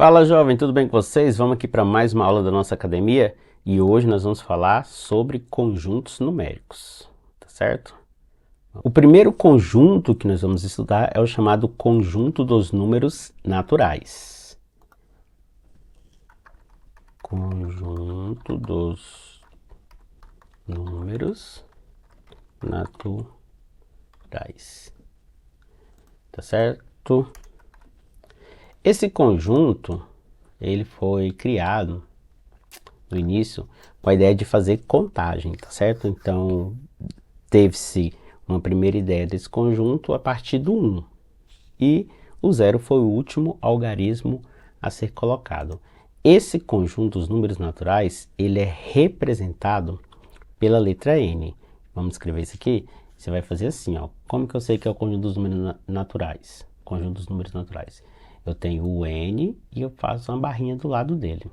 Fala jovem, tudo bem com vocês? Vamos aqui para mais uma aula da nossa academia e hoje nós vamos falar sobre conjuntos numéricos, tá certo? O primeiro conjunto que nós vamos estudar é o chamado conjunto dos números naturais. Conjunto dos números naturais, tá certo? Esse conjunto, ele foi criado no início com a ideia de fazer contagem, tá certo? Então, teve-se uma primeira ideia desse conjunto a partir do 1. E o 0 foi o último algarismo a ser colocado. Esse conjunto dos números naturais, ele é representado pela letra N. Vamos escrever isso aqui? Você vai fazer assim, ó. Como que eu sei que é o conjunto dos números naturais? Conjunto dos números naturais. Eu tenho o N e eu faço uma barrinha do lado dele.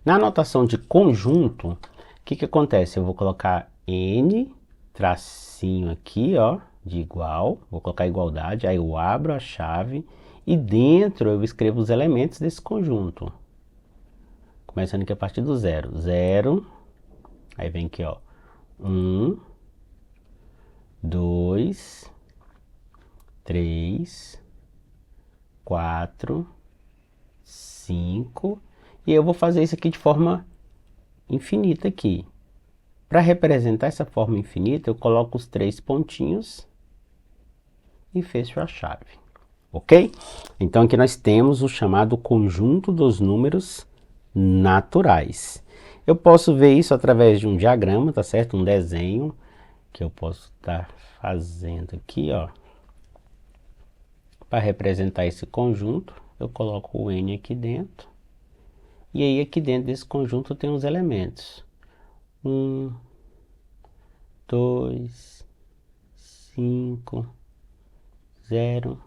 Na notação de conjunto, o que acontece? Eu vou colocar N, tracinho aqui, ó, de igual, vou colocar igualdade, aí eu abro a chave e dentro eu escrevo os elementos desse conjunto. Começando aqui a partir do 0. 0, aí vem aqui, ó, 1, 2, 3, 4, 5, e eu vou fazer isso aqui de forma infinita aqui. Para representar essa forma infinita, eu coloco os 3 pontinhos e fecho a chave, ok? Então aqui nós temos o chamado conjunto dos números naturais. Eu posso ver isso através de um diagrama, tá certo? Um desenho que eu posso estar fazendo aqui, ó. Para representar esse conjunto, eu coloco o N aqui dentro. E aí aqui dentro desse conjunto tem os elementos. 1, 2, 5, 0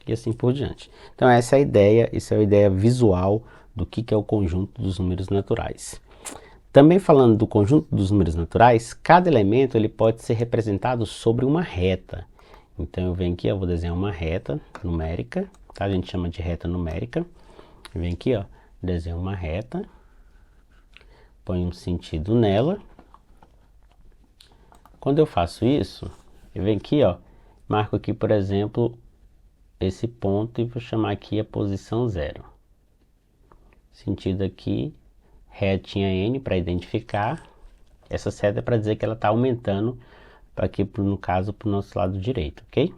e assim por diante. Então essa é a ideia, isso é a ideia visual do que é o conjunto dos números naturais. Também falando do conjunto dos números naturais, cada elemento ele pode ser representado sobre uma reta. Então eu venho aqui, eu vou desenhar uma reta numérica, tá? A gente chama de reta numérica. Eu venho aqui, ó, desenho uma reta, ponho um sentido nela. Quando eu faço isso, eu venho aqui, ó, marco aqui, por exemplo, esse ponto e vou chamar aqui a posição 0. Sentido aqui, retinha N para identificar. Essa seta é para dizer que ela está aumentando, para aqui, no caso, para o nosso lado direito, ok?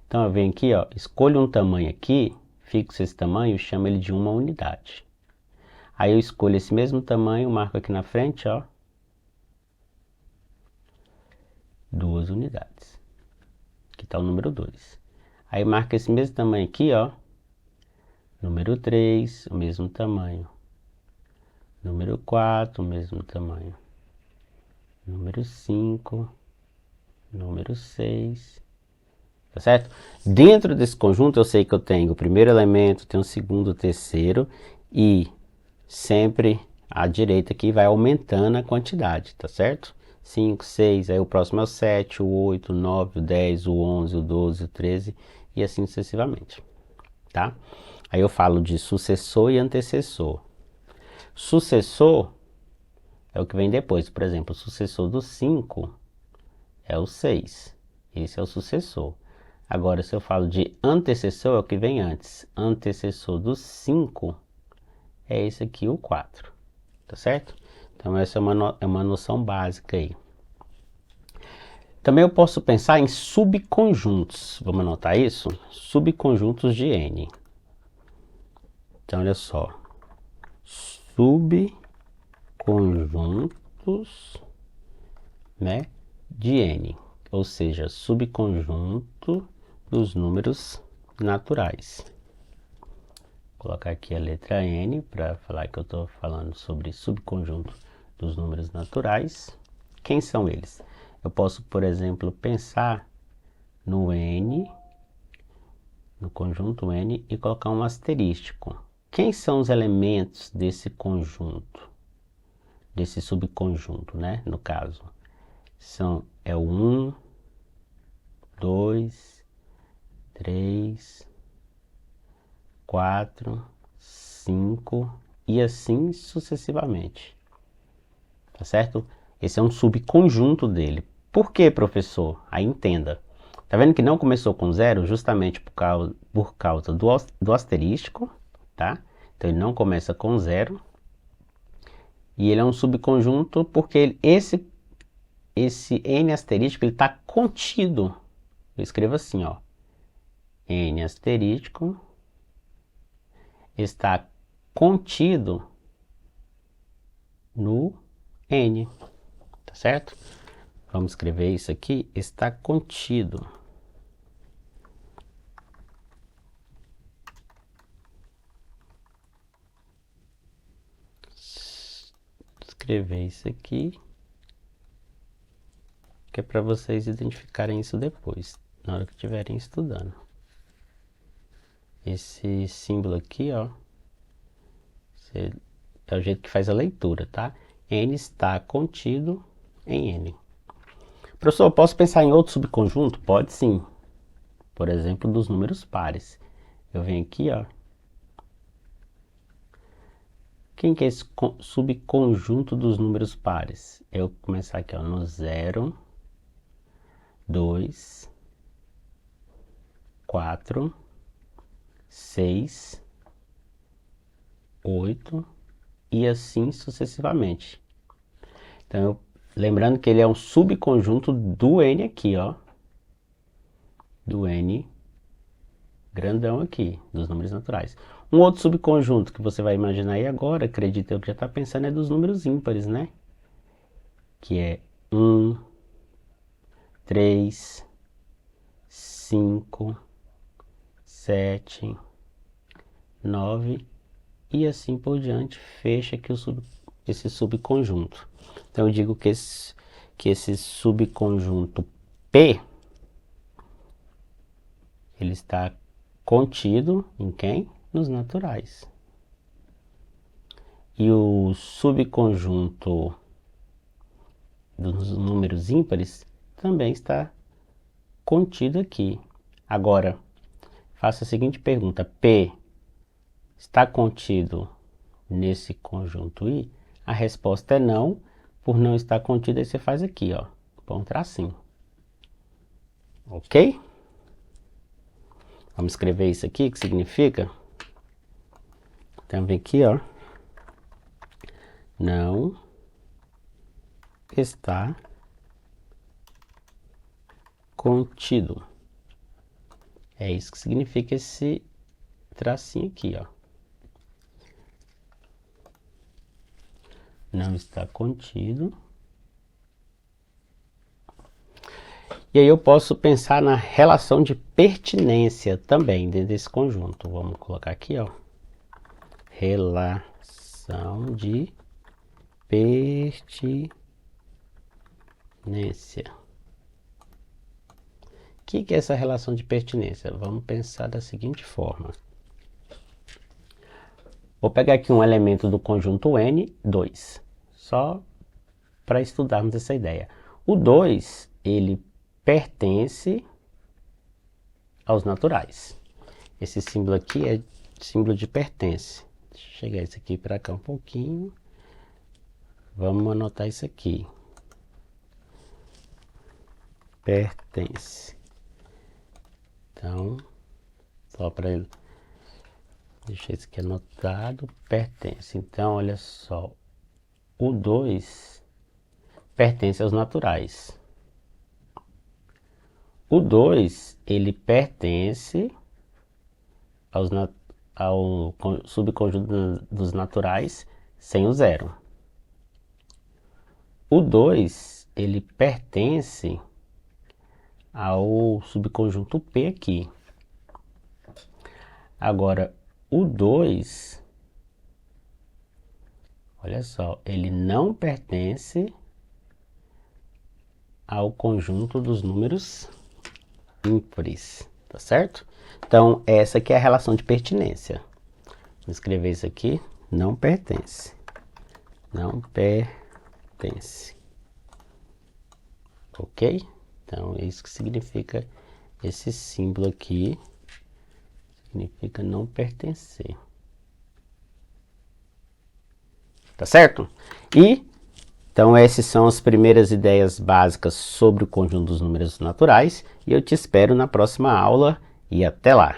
Então eu venho aqui, ó, escolho um tamanho aqui, fixo esse tamanho e chamo ele de uma unidade. Aí eu escolho esse mesmo tamanho, marco aqui na frente, ó, 2 unidades. Aqui está o número 2. Aí marca esse mesmo tamanho aqui, ó, número 3, o mesmo tamanho. Número 4, o mesmo tamanho. Número 5, número 6, tá certo? Dentro desse conjunto eu sei que eu tenho o primeiro elemento, tenho o segundo, o terceiro e sempre à direita aqui vai aumentando a quantidade, tá certo? 5, 6, aí o próximo é o 7, o 8, o 9, o 10, o 11, o 12, o 13 e assim sucessivamente, tá? Aí eu falo de sucessor e antecessor. Sucessor é o que vem depois, por exemplo, o sucessor do 5 é o 6, esse é o sucessor. Agora, se eu falo de antecessor, é o que vem antes. Antecessor do 5 é esse aqui, o 4, tá certo? Então essa é uma noção básica aí. Também eu posso pensar em subconjuntos, vamos anotar isso? Subconjuntos de N. Então olha só, subconjuntos, né, de N, ou seja, subconjunto dos números naturais. Vou colocar aqui a letra N para falar que eu estou falando sobre subconjunto dos números naturais. Quem são eles? Eu posso, por exemplo, pensar no N, no conjunto N, e colocar um asterístico. Quem são os elementos desse conjunto? Desse subconjunto, né? No caso, é o 1, 2, 3, 4 5 e assim sucessivamente. Tá certo? Esse é um subconjunto dele. Por que, professor? Aí entenda. Tá vendo que não começou com zero? Justamente por causa do asterístico, tá? Então ele não começa com zero. E ele é um subconjunto porque esse n asterístico está contido. Eu escrevo assim, ó. N asterístico está contido no n, tá certo? Vamos escrever isso aqui, está contido. Escrever isso aqui, que é para vocês identificarem isso depois, na hora que estiverem estudando. Esse símbolo aqui, ó, é o jeito que faz a leitura, tá? N está contido em N. Professor, eu posso pensar em outro subconjunto? Pode sim. Por exemplo, dos números pares. Eu venho aqui, ó. Quem que é esse subconjunto dos números pares? Eu vou começar aqui, ó, no 0, 2, 4, 6, 8 e assim sucessivamente. Então, lembrando que ele é um subconjunto do N aqui, ó. Do N grandão aqui, dos números naturais. Um outro subconjunto que você vai imaginar aí agora, acredito eu que já está pensando, é dos números ímpares, né? Que é 1, 3, 5, 7, 9 e assim por diante, fecha aqui esse subconjunto. Então eu digo que esse subconjunto P, ele está contido em quem? Nos naturais. E o subconjunto dos números ímpares também está contido aqui. Agora, faça a seguinte pergunta: P está contido nesse conjunto I? A resposta é não. Por não estar contido, aí você faz aqui, ó, põe um tracinho. Ok? Vamos escrever isso aqui, que significa? Então, vem aqui, ó. Não está contido. É isso que significa esse tracinho aqui, ó. Não está contido. E aí eu posso pensar na relação de pertinência também dentro desse conjunto. Vamos colocar aqui, ó. Relação de pertinência. O que é essa relação de pertinência? Vamos pensar da seguinte forma. Vou pegar aqui um elemento do conjunto N, 2. Só para estudarmos essa ideia. O 2, ele pertence aos naturais. Esse símbolo aqui é símbolo de pertence. Deixa eu chegar isso aqui para cá um pouquinho. Vamos anotar isso aqui. Pertence. Então, só para ele deixar isso aqui anotado. Pertence. Então, olha só. O 2 pertence aos naturais. O 2, ele pertence ao subconjunto dos naturais sem o 0. O 2, ele pertence ao subconjunto P aqui. Agora, o 2, olha só, ele não pertence ao conjunto dos números ímpares, tá certo? Então, essa aqui é a relação de pertinência. Vou escrever isso aqui, não pertence. Não pertence. Ok? Então, é isso que significa esse símbolo aqui. Significa não pertencer. tá certo? Então essas são as primeiras ideias básicas sobre o conjunto dos números naturais, e eu te espero na próxima aula, e até lá!